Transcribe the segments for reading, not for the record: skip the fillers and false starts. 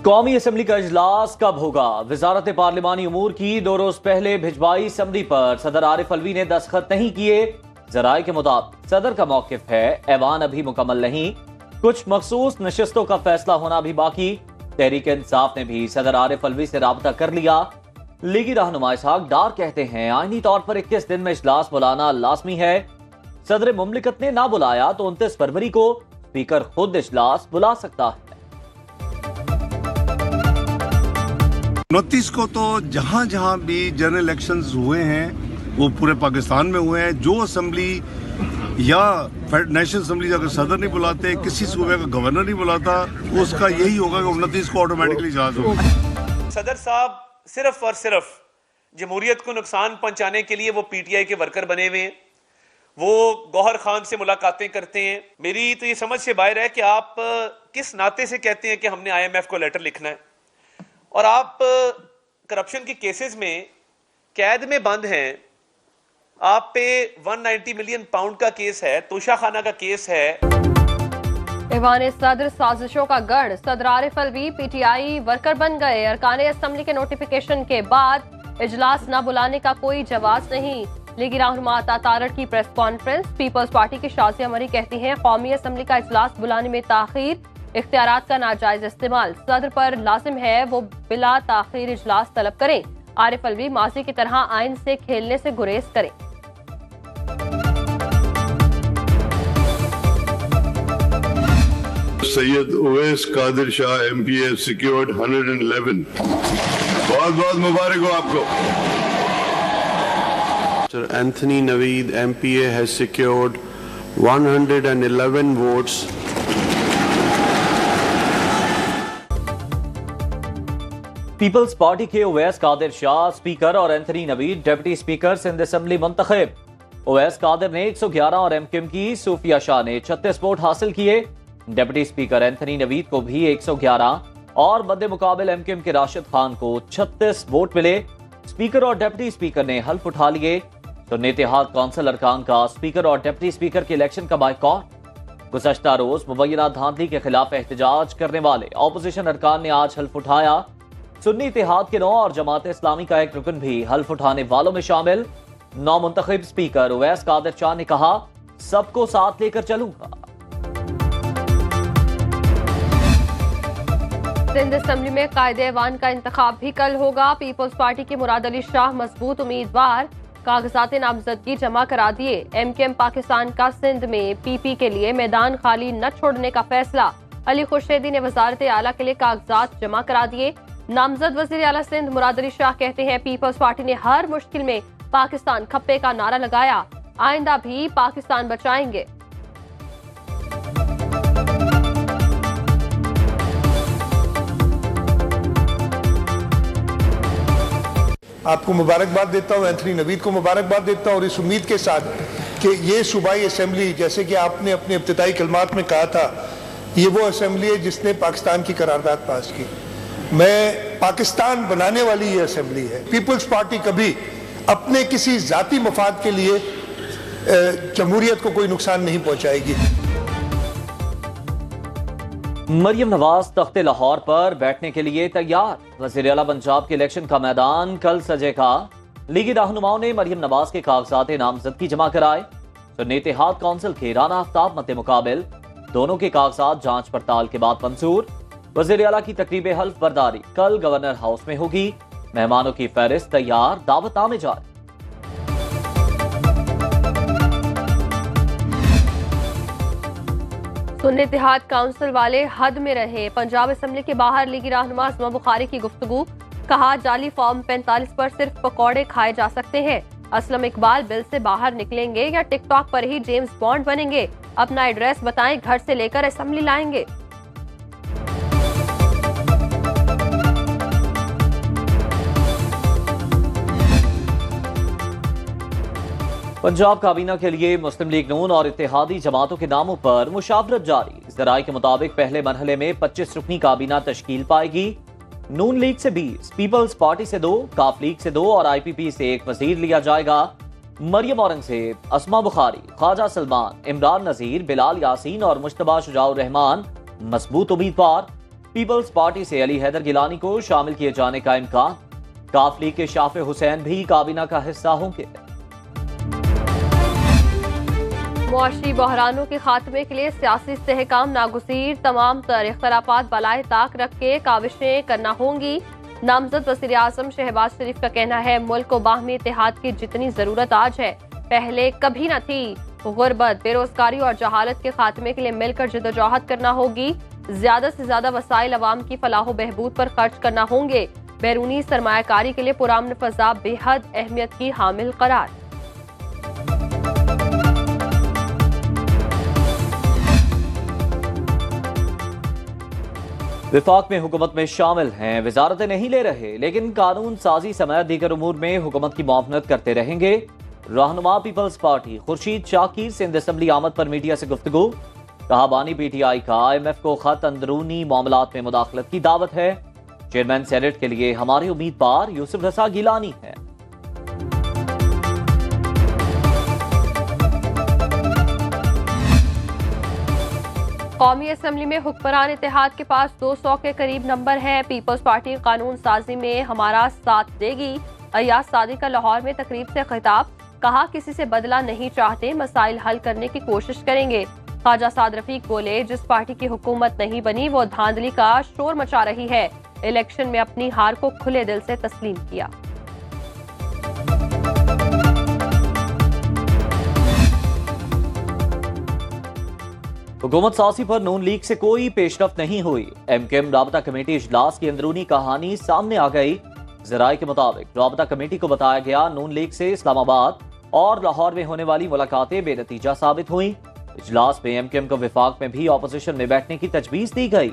قومی اسمبلی کا اجلاس کب ہوگا؟ وزارت پارلیمانی امور کی 2 روز پہلے بھجوائی اسمبلی پر صدر عارف الوی نے دستخط نہیں کیے۔ ذرائع کے مطابق صدر کا موقف ہے ایوان ابھی مکمل نہیں، کچھ مخصوص نشستوں کا فیصلہ ہونا بھی باقی۔ تحریک انصاف نے بھی صدر عارف الوی سے رابطہ کر لیا۔ لیگی رہنما اسحاق ڈار کہتے ہیں آئینی طور پر 21 دن میں اجلاس بلانا لازمی ہے۔ صدر مملکت نے نہ بلایا تو 29 فروری کو اسپیکر خود اجلاس بلا سکتا ہے۔ 29 کو تو جہاں جہاں بھی جنرل الیکشنز ہوئے ہیں وہ پورے پاکستان میں ہوئے ہیں۔ جو اسمبلی یا نیشنل اسمبلی اگر صدر نہیں بلاتے، کسی صوبے کا گورنر نہیں بلاتا، اس کا یہی ہوگا کہ 29 کو آٹومیٹکلی اجلاس ہوگا۔ صدر صاحب صرف اور صرف جمہوریت کو نقصان پہنچانے کے لیے وہ پی ٹی آئی کے ورکر بنے ہوئے ہیں، وہ گوہر خان سے ملاقاتیں کرتے ہیں۔ میری تو یہ سمجھ سے باہر ہے کہ آپ کس ناطے سے کہتے ہیں کہ ہم نے IMF کو لیٹر لکھنا ہے، اور آپ کرپشن کے کیسز میں قید میں بند ہیں۔ آپ پہ 190 ملین پاؤنڈ کا کیس ہے، توشہ خانہ کا کیس ہے۔ ایوان صدر سازشوں کا گڑھ، صدر عارف الوی پی ٹی آئی ورکر بن گئے۔ ارکان اسمبلی کے نوٹیفیکیشن کے بعد اجلاس نہ بلانے کا کوئی جواز نہیں۔ لیگی رہنما عطا تارڑ کی پریس کانفرنس۔ پیپلز پارٹی کی شازیہ مری کہتی ہیں قومی اسمبلی کا اجلاس بلانے میں تاخیر اختیارات کا ناجائز استعمال، صدر پر لازم ہے وہ بلا تاخیر اجلاس طلب کریں۔ عارف الوی ماضی کی طرح آئین سے کھیلنے سے گریز کریں۔ سید اویس قادر شاہ ایم پی اے سیکیورڈ 111۔ بہت بہت مبارک ہو آپ کو۔ Sir Anthony Naveed MPA has secured 111 votes. Peoples Party کے اویس قادر شاہ اسپیکر اور Anthony Naveed deputy speaker Sindh assembly منتخب۔ اویس قادر نے 111 اور ایم کیو ایم کی صوفیہ شاہ نے 36 ووٹ حاصل کیے۔ ڈپٹی اسپیکر اینتھنی نوید کو بھی 111 اور مد مقابل ایم کیو ایم کے راشد خان کو 36 ووٹ ملے۔ اسپیکر اور ڈپٹی اسپیکر نے حلف اٹھا لیے۔ سنی اتحاد کونسل ارکان کا اسپیکر اور ڈپٹی اسپیکر کے الیکشن کا بائیکاٹ۔ گزشتہ روز مبینہ دھاندلی کے خلاف احتجاج کرنے والے اپوزیشن ارکان نے آج حلف اٹھایا۔ سنی اتحاد کے 9 اور جماعت اسلامی کا ایک رکن بھی حلف اٹھانے والوں میں شامل۔ نو منتخب اسپیکر اویس قادر شاہ نے کہا سب کو ساتھ لے کر چلوں گا۔ سندھ اسمبلی میں قائد ایوان کا انتخاب بھی کل ہوگا۔ پیپلز پارٹی کے مراد علی شاہ مضبوط امیدوار، کاغذات نامزدگی جمع کرا دیے۔ ایم کیو ایم پاکستان کا سندھ میں پی پی کے لیے میدان خالی نہ چھوڑنے کا فیصلہ۔ علی خورشیدی نے وزارت اعلیٰ کے لیے کاغذات جمع کرا دیے۔ نامزد وزیر اعلیٰ سندھ مراد علی شاہ کہتے ہیں پیپلز پارٹی نے ہر مشکل میں پاکستان کھپے کا نعرہ لگایا، آئندہ بھی پاکستان بچائیں گے۔ آپ کو مبارکباد دیتا ہوں، اینتھنی نوید کو مبارکباد دیتا ہوں، اور اس امید کے ساتھ کہ یہ صوبائی اسمبلی جیسے کہ آپ نے اپنے ابتدائی کلمات میں کہا تھا، یہ وہ اسمبلی ہے جس نے پاکستان کی قرارداد پاس کی۔ میں پاکستان بنانے والی یہ اسمبلی ہے۔ پیپلز پارٹی کبھی اپنے کسی ذاتی مفاد کے لیے جمہوریت کو کوئی نقصان نہیں پہنچائے گی۔ مریم نواز تخت لاہور پر بیٹھنے کے لیے تیار۔ وزیر اعلیٰ پنجاب کے الیکشن کا میدان کل سجے گا۔ لیگی رہنماؤں نے مریم نواز کے کاغذات نامزدگی جمع کرائے۔ سنی اتحاد کونسل کے رانا آفتاب مد مقابل، دونوں کے کاغذات جانچ پڑتال کے بعد منظور۔ وزیر اعلیٰ کی تقریب حلف برداری کل گورنر ہاؤس میں ہوگی۔ مہمانوں کی فہرست تیار، دعوت نامے جاری۔ سنی اتحاد کونسل والے حد میں رہے۔ پنجاب اسمبلی کے باہر لیگی رہنما اسما بخاری کی گفتگو، کہا جعلی فارم 45 پر صرف پکوڑے کھائے جا سکتے ہیں۔ اسلم اقبال بل سے باہر نکلیں گے یا ٹک ٹاک پر ہی جیمز بانڈ بنیں گے؟ اپنا ایڈریس بتائیں، گھر سے لے کر اسمبلی لائیں گے؟ پنجاب کابینہ کے لیے مسلم لیگ نون اور اتحادی جماعتوں کے ناموں پر مشاورت جاری۔ ذرائع کے مطابق پہلے مرحلے میں 25 رکنی کابینہ تشکیل پائے گی۔ نون لیگ سے 20، پیپلز پارٹی سے 2، کاف لیگ سے 2 اور آئی پی پی سے 1 وزیر لیا جائے گا۔ مریم اورنگزیب، اسما بخاری، خواجہ سلمان، عمران نذیر، بلال یاسین اور مجتبیٰ شجاع الرحمان مضبوط امیدوار۔ پیپلز پارٹی سے علی حیدر گیلانی کو شامل کیے جانے کا امکان، کاف لیگ کے شاف حسین بھی کابینہ کا حصہ ہوں گے۔ معاشی بحرانوں کے خاتمے کے لیے سیاسی استحکام ناگزیر، تمام تر اختلافات بالائے طاق رکھ کے کاوشیں کرنا ہوں گی۔ نامزد وزیر اعظم شہباز شریف کا کہنا ہے ملک کو باہمی اتحاد کی جتنی ضرورت آج ہے پہلے کبھی نہ تھی۔ غربت، بے روزگاری اور جہالت کے خاتمے کے لیے مل کر جدوجہد کرنا ہوگی۔ زیادہ سے زیادہ وسائل عوام کی فلاح و بہبود پر خرچ کرنا ہوں گے۔ بیرونی سرمایہ کاری کے لیے پرامن فضا بے حد اہمیت کی حامل قرار۔ وفاق میں حکومت میں شامل ہیں، وزارتیں نہیں لے رہے لیکن قانون سازی سمیت دیگر امور میں حکومت کی معاونت کرتے رہیں گے۔ رہنما پیپلز پارٹی خورشید شاکر سندھ اسمبلی آمد پر میڈیا سے گفتگو، کہا بانی پی ٹی آئی کا IMF کو خط اندرونی معاملات میں مداخلت کی دعوت ہے۔ چیئرمین سینیٹ کے لیے ہمارے امیدوار یوسف رضا گیلانی ہیں۔ قومی اسمبلی میں حکمران اتحاد کے پاس 200 کے قریب نمبر ہے۔ پیپلز پارٹی قانون سازی میں ہمارا ساتھ دے گی۔ ایاز صادق کا لاہور میں تقریب سے خطاب، کہا کسی سے بدلہ نہیں چاہتے، مسائل حل کرنے کی کوشش کریں گے۔ خواجہ سعد رفیق بولے جس پارٹی کی حکومت نہیں بنی وہ دھاندلی کا شور مچا رہی ہے، الیکشن میں اپنی ہار کو کھلے دل سے تسلیم کیا۔ حکومت سازی پر نون لیگ سے کوئی پیش رفت نہیں ہوئی، MKM رابطہ کمیٹی اجلاس کی اندرونی کہانی سامنے آ گئی۔ ذرائع کے مطابق رابطہ کمیٹی کو بتایا گیا نون لیگ سے اسلام آباد اور لاہور میں ہونے والی ملاقاتیں بے نتیجہ ثابت ہوئیں۔ اجلاس میں MKM کو وفاق میں بھی اپوزیشن میں بیٹھنے کی تجویز دی گئی۔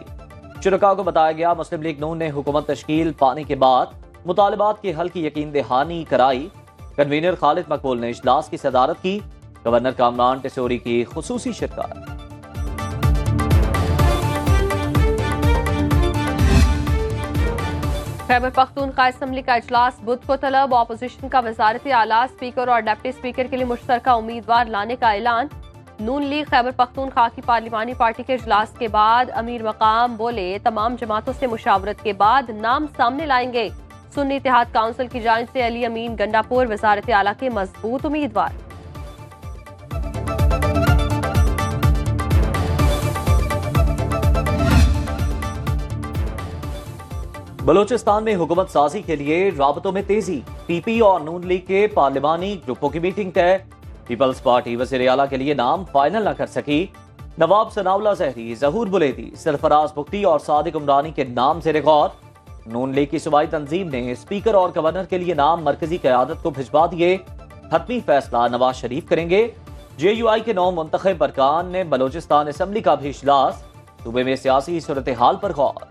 شرکاء کو بتایا گیا مسلم لیگ نون نے حکومت تشکیل پانے کے بعد مطالبات کے حل کی یقین دہانی کرائی۔ کنوینر خالد مقبول نے اجلاس کی صدارت کی، گورنر کامران ٹیسوری کی خصوصی شرکت۔ خیبر پختونخوا اسمبلی کا اجلاس بدھ کو طلب، اپوزیشن کا وزارت اعلیٰ، اسپیکر اور ڈپٹی اسپیکر کے لیے مشترکہ امیدوار لانے کا اعلان۔ نون لیگ خیبر پختونخوا کی پارلیمانی پارٹی کے اجلاس کے بعد امیر مقام بولے تمام جماعتوں سے مشاورت کے بعد نام سامنے لائیں گے۔ سنی اتحاد کونسل کی جانب سے علی امین گنڈا پور وزارت اعلیٰ کے مضبوط امیدوار۔ بلوچستان میں حکومت سازی کے لیے رابطوں میں تیزی، PP اور نون لیگ کے پارلیمانی گروپوں کی میٹنگ طے۔ پیپلز پارٹی وزیر اعلیٰ کے لیے نام فائنل نہ کر سکی، نواب ثناء اللہ زہری، ظہور بلیدی، سرفراز بگٹی اور صادق عمرانی کے نام زیر غور۔ نون لیگ کی صوبائی تنظیم نے اسپیکر اور گورنر کے لیے نام مرکزی قیادت کو بھجوا دیے، حتمی فیصلہ نواز شریف کریں گے۔ JUI کے 9 منتخب ارکان نے بلوچستان اسمبلی کا بھی اجلاس، صوبے میں سیاسی صورتحال پر غور۔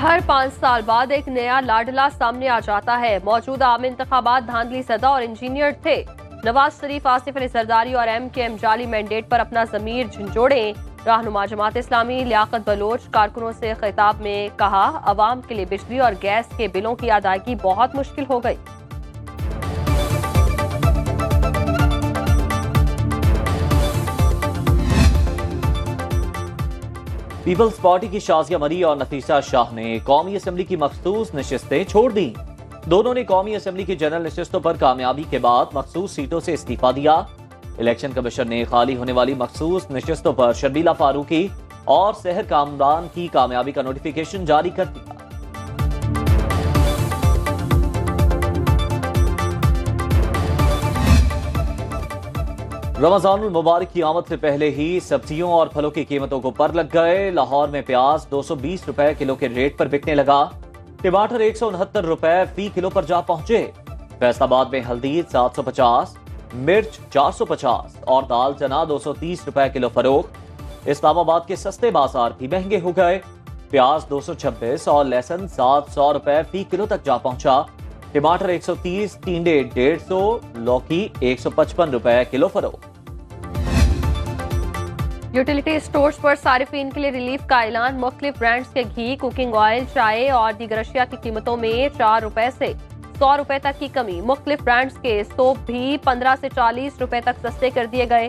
ہر 5 سال بعد ایک نیا لاڈلا سامنے آ جاتا ہے۔ موجودہ عام انتخابات دھاندلی زدہ اور انجینئرڈ تھے۔ نواز شریف، آصف علی زرداری اور MKM جعلی مینڈیٹ پر اپنا ضمیر جھنجھوڑیں۔ رہنما جماعت اسلامی لیاقت بلوچ کارکنوں سے خطاب میں کہا عوام کے لیے بجلی اور گیس کے بلوں کی ادائیگی بہت مشکل ہو گئی۔ پیپلز پارٹی کی شازیہ مری اور نفیسہ شاہ نے قومی اسمبلی کی مخصوص نشستیں چھوڑ دیں۔ دونوں نے قومی اسمبلی کی جنرل نشستوں پر کامیابی کے بعد مخصوص سیٹوں سے استعفیٰ دیا۔ الیکشن کمیشن نے خالی ہونے والی مخصوص نشستوں پر شرمیلا فاروقی اور سحر کامران کی کامیابی کا نوٹیفیکیشن جاری کر دیا۔ رمضان المبارک کی آمد سے پہلے ہی سبزیوں اور پھلوں کی قیمتوں کو پر لگ گئے۔ لاہور میں پیاز 220 روپے کلو کے ریٹ پر بکنے لگا، ٹماٹر 169 روپے فی کلو پر جا پہنچے۔ فیصل آباد میں ہلدی 750، مرچ 450 اور دال چنا 230 روپے کلو فروخت۔ اسلام آباد کے سستے بازار بھی مہنگے ہو گئے، پیاز 226 اور لہسن 700 روپے فی کلو تک جا پہنچا۔ ٹماٹر 130، ٹینڈے 150، لوکی 155 روپے کلو فروخت۔ یوٹیلیٹی اسٹورز پر صارفین کے لیے ریلیف کا اعلان، مختلف برانڈز کے گھی، کوکنگ آئل، چائے اور دیگر اشیاء کی قیمتوں میں 4 روپے سے 100 روپے تک کی کمی۔ مختلف برانڈز کے سوپ بھی 15 سے 40 روپے تک سستے کر دیے گئے۔